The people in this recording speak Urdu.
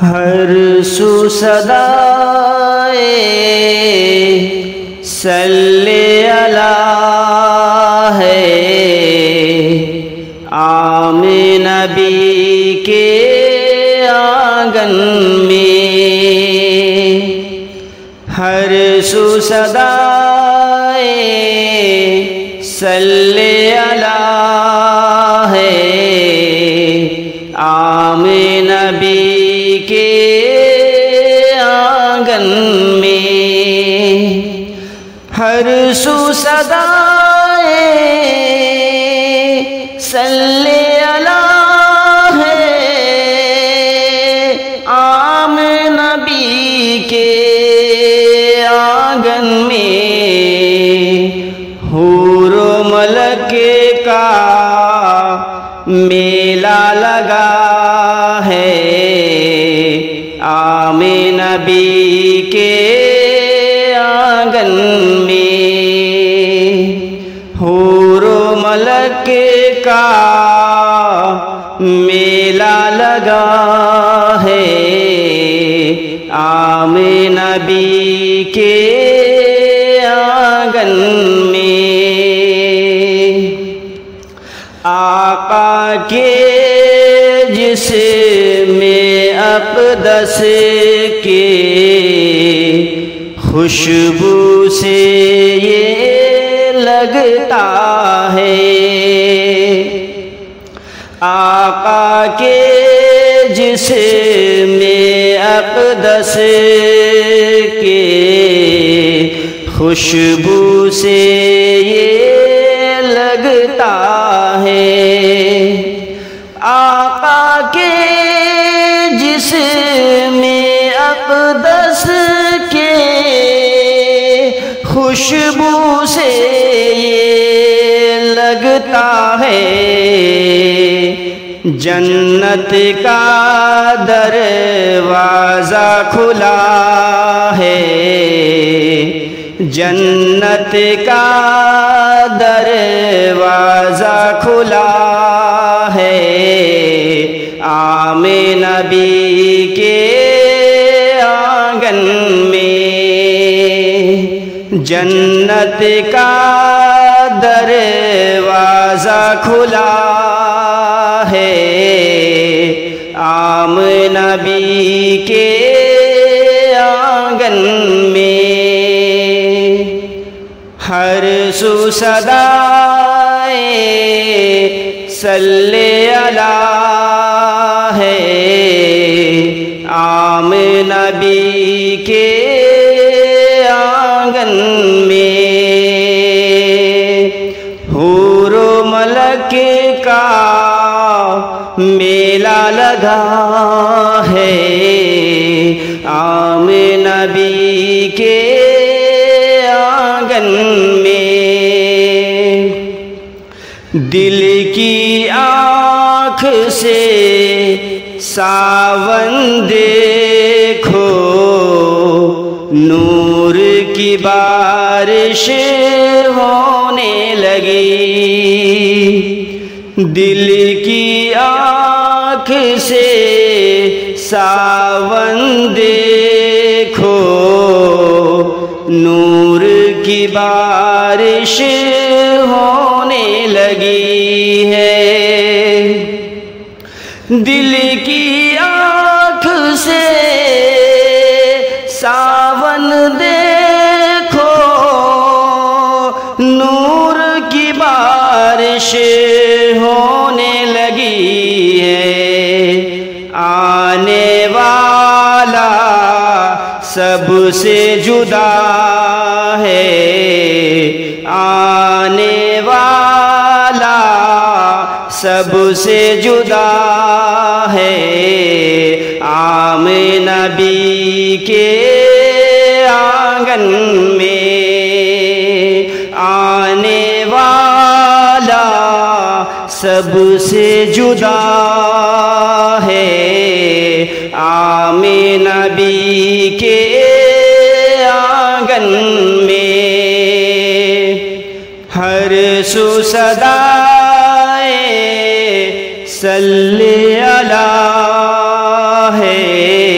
ہر سو صدائے صلی اللہ ہے، عام نبی کے آنگن میں ہر سو صدائے صلی اللہ ہے، عام نبی کے آنگن میں ہر سو صدائے صلی اللہ ہے، عام نبی کے آنگن میں حور و ملک کا میلہ لگا ہے، عام نبی کے آنگن میں حور و ملک کا میلہ لگا ہے، عام نبی کے آنگن میں آقا کے جسم اقدس کے خوشبو سے یہ لگتا ہے، آقا کے جسم اقدس کے خوشبو سے یہ لگتا ہے، آقا کے جسم اقدس کے خوشبو سے یہ لگتا ہے، جنت کا دروازہ کھلا ہے، جنت کا دروازہ کھلا ہے، عام نبی کے آنگن میں جنت کا دروازہ کھلا ہے، عام نبی کے آنگن میں ہر سو صدائے صلی اللہ ہے، عام نبی کے آنگن میں حور و ملک کا میلہ لگا ہے، عام نبی کے آنگن میں دل کی آنکھ سے ساون دیکھو، نور کی بارش ہونے لگی، دل کی آنکھ سے ساون دیکھو، نور کی بارش ہونے لگی ہے، دل کی آنکھ سے ساون دیکھو، نور کی بارش ہونے لگی ہے، آنے والا سب سے جدا ہے، آنے والا سب سے جدا ہے، عام نبی کے آنگن میں آنے والا سب سے جدا ہے، عام نبی کے آنگن میں ہر سو صدائے صلی اللہ ہے۔